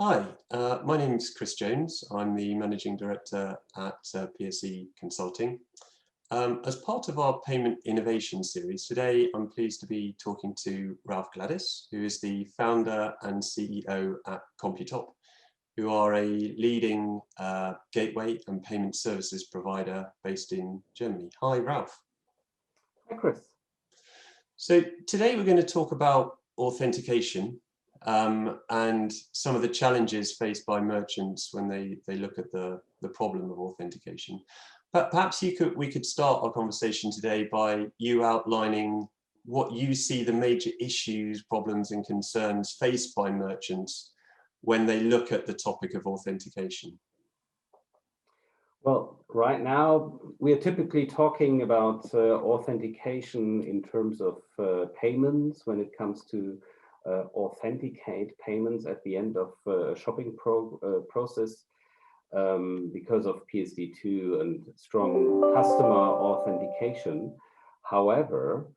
Hi, my name is Chris Jones. I'm the Managing Director at PSE Consulting. As part of our Payment Innovation Series, today I'm pleased to be talking to Ralph Gladys, who is the founder and CEO at Computop, who are a leading gateway and payment services provider based in Germany. Hi, Ralph. Hi, Chris. So today we're going to talk about authentication and some of the challenges faced by merchants when they look at the problem of authentication. But perhaps we could start our conversation today by you outlining what you see the major issues, problems and concerns faced by merchants when they look at the topic of authentication. Well, right now we are typically talking about authentication in terms of payments when it comes to authenticate payments at the end of a shopping process because of PSD2 and strong customer authentication. However,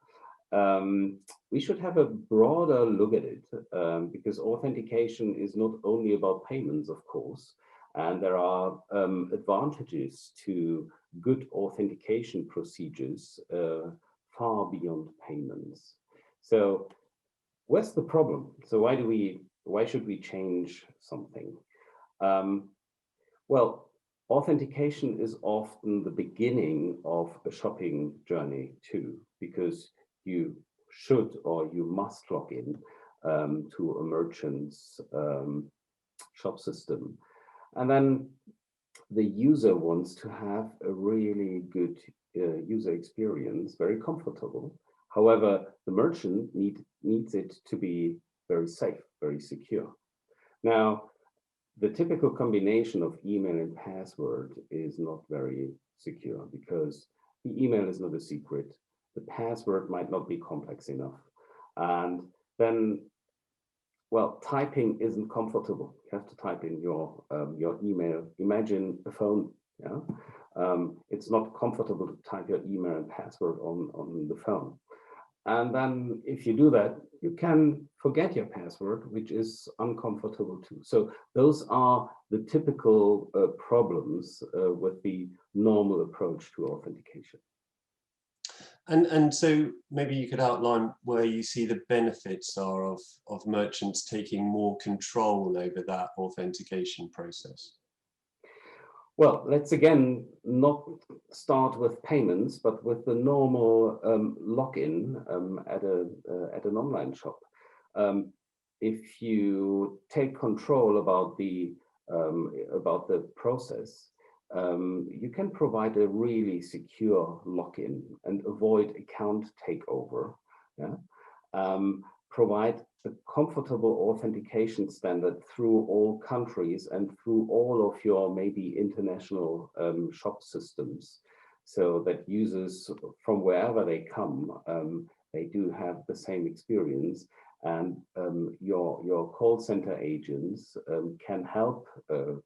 we should have a broader look at it because authentication is not only about payments, of course, and there are advantages to good authentication procedures far beyond payments. So what's the problem? So why should we change something? Well, authentication is often the beginning of a shopping journey too, because you should or you must log in to a merchant's shop system. And then the user wants to have a really good user experience, very comfortable. However, the merchant needs it to be very safe, very secure. Now, the typical combination of email and password is not very secure because the email is not a secret. The password might not be complex enough. And then, well, typing isn't comfortable. You have to type in your email. Imagine a phone. Yeah? It's not comfortable to type your email and password on the phone. And then if you do that, you can forget your password, which is uncomfortable too. So those are the typical problems with the normal approach to authentication. And so maybe you could outline where you see the benefits are of merchants taking more control over that authentication process. Well, let's again not start with payments, but with the normal login at an online shop. If you take control about the process, you can provide a really secure login and avoid account takeover. Yeah? Provide a comfortable authentication standard through all countries and through all of your maybe international shop systems, so that users from wherever they come, they do have the same experience, and your call center agents can help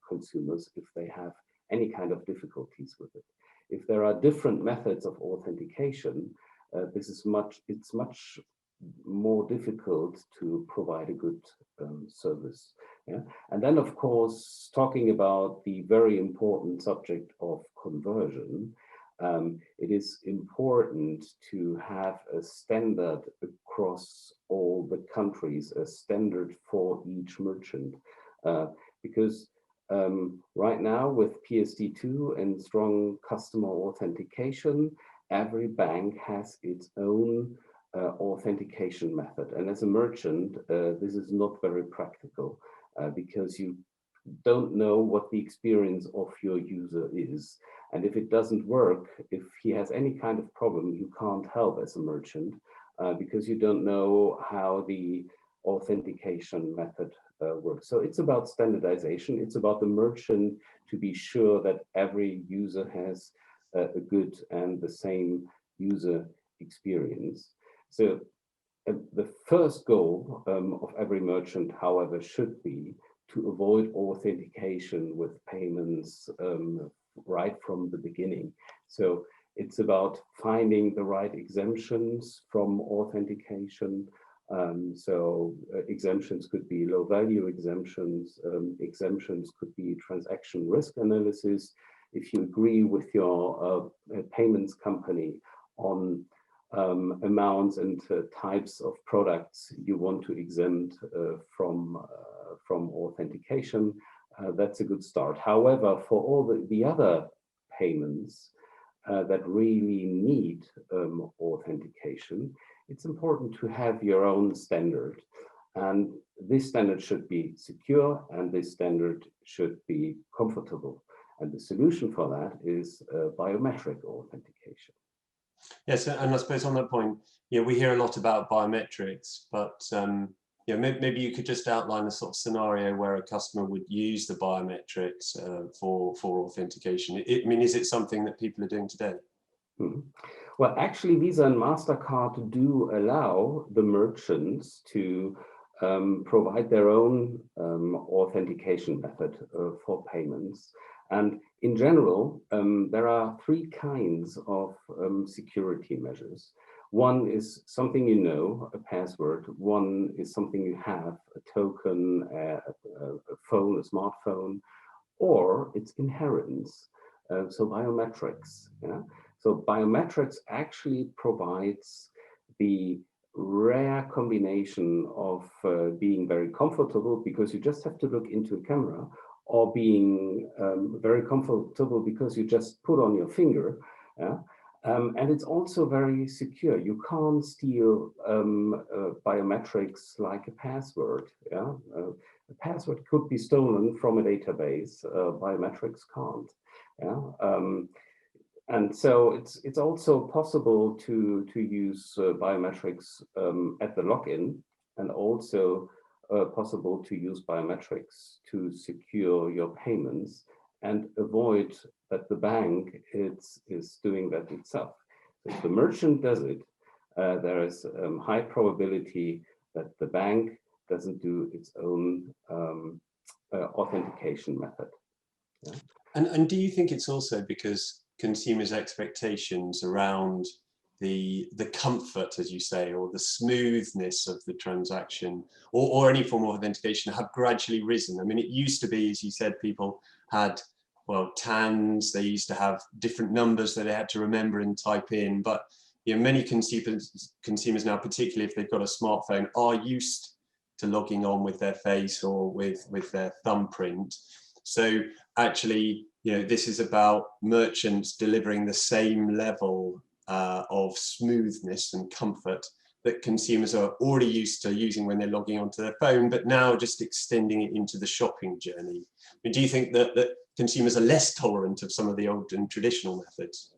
consumers if they have any kind of difficulties with it. If there are different methods of authentication, it's much more difficult to provide a good service. Yeah? And then, of course, talking about the very important subject of conversion, it is important to have a standard across all the countries, a standard for each merchant, because right now with PSD2 and strong customer authentication, every bank has its own authentication method. And as a merchant, this is not very practical because you don't know what the experience of your user is. And if it doesn't work, if he has any kind of problem, you can't help as a merchant because you don't know how the authentication method works. So it's about standardization. It's about the merchant to be sure that every user has a good and the same user experience. So the first goal of every merchant, however, should be to avoid authentication with payments right from the beginning. So it's about finding the right exemptions from authentication, Exemptions could be low value exemptions. Exemptions could be transaction risk analysis. If you agree with your payments company on amounts and types of products you want to exempt from authentication, that's a good start. However, for all the other payments that really need authentication, it's important to have your own standard. And this standard should be secure, and this standard should be comfortable. And the solution for that is biometric authentication. Yes, and I suppose on that point, we hear a lot about biometrics, but maybe you could just outline a sort of scenario where a customer would use the biometrics for authentication. I mean, is it something that people are doing today? Mm-hmm. Well, actually, Visa and MasterCard do allow the merchants to provide their own authentication method for payments. And in general, there are three kinds of security measures. One is something you know, a password. One is something you have, a token, a phone, a smartphone, or it's inheritance, so biometrics. Yeah? So biometrics actually provides the rare combination of being very comfortable because you just have to look into a camera, or being very comfortable because you just put on your finger. Yeah? And it's also very secure. You can't steal biometrics like a password. Yeah? A password could be stolen from a database. Biometrics can't. Yeah? And so it's also possible to use biometrics at the login, and also possible to use biometrics to secure your payments and avoid that the bank is doing that itself. If the merchant does it, there is high probability that the bank doesn't do its own authentication method. Yeah? And do you think it's also because consumers' expectations around the comfort, as you say, or the smoothness of the transaction, or any form of authentication have gradually risen? I mean, it used to be, as you said, people had, well, TANs, they used to have different numbers that they had to remember and type in, but many consumers now, particularly if they've got a smartphone, are used to logging on with their face or with their thumbprint. So actually, this is about merchants delivering the same level of smoothness and comfort that consumers are already used to using when they're logging onto their phone, but now just extending it into the shopping journey. I mean, do you think that consumers are less tolerant of some of the old and traditional methods?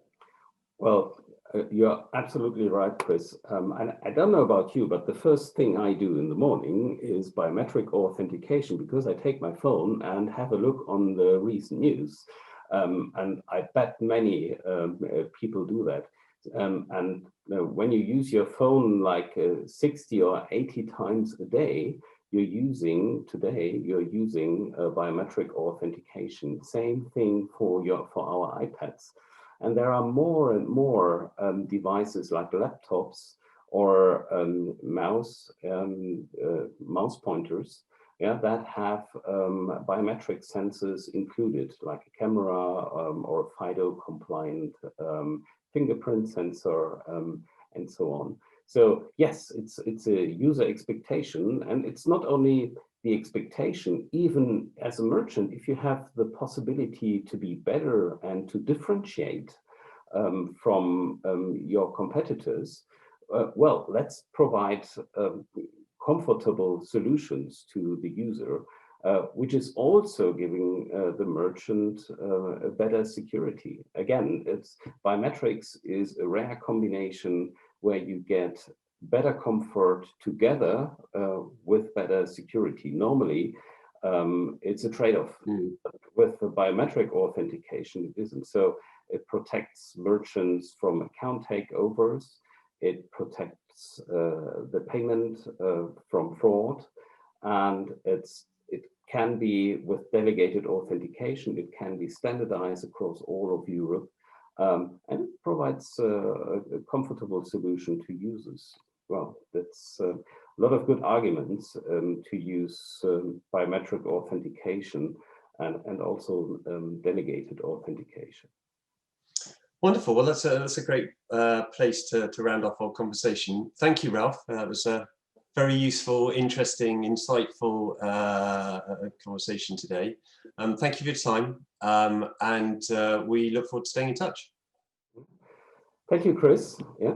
Well, you're absolutely right, Chris. And I don't know about you, but the first thing I do in the morning is biometric authentication, because I take my phone and have a look on the recent news. And I bet many people do that. And when you use your phone like 60 or 80 times a day, you're using biometric authentication. Same thing for our iPads. And there are more and more devices like laptops or mouse pointers, that have biometric sensors included, like a camera or a FIDO compliant fingerprint sensor, and so on. So yes, it's a user expectation, and it's not only the expectation. Even as a merchant, if you have the possibility to be better and to differentiate from your competitors, well, let's provide comfortable solutions to the user, which is also giving the merchant a better security. Again, biometrics is a rare combination where you get better comfort together with better security. Normally, it's a trade-off. With the biometric authentication, it isn't. So it protects merchants from account takeovers. It protects the payment from fraud, and it can be, with delegated authentication, it can be standardized across all of Europe, and it provides a comfortable solution to users. Well, that's lot of good arguments to use biometric authentication and also delegated authentication. Wonderful. Well, that's a great place to round off our conversation. Thank you, Ralph. That was a very useful, interesting, insightful conversation today. Thank you for your time, and we look forward to staying in touch. Thank you, Chris. Yeah.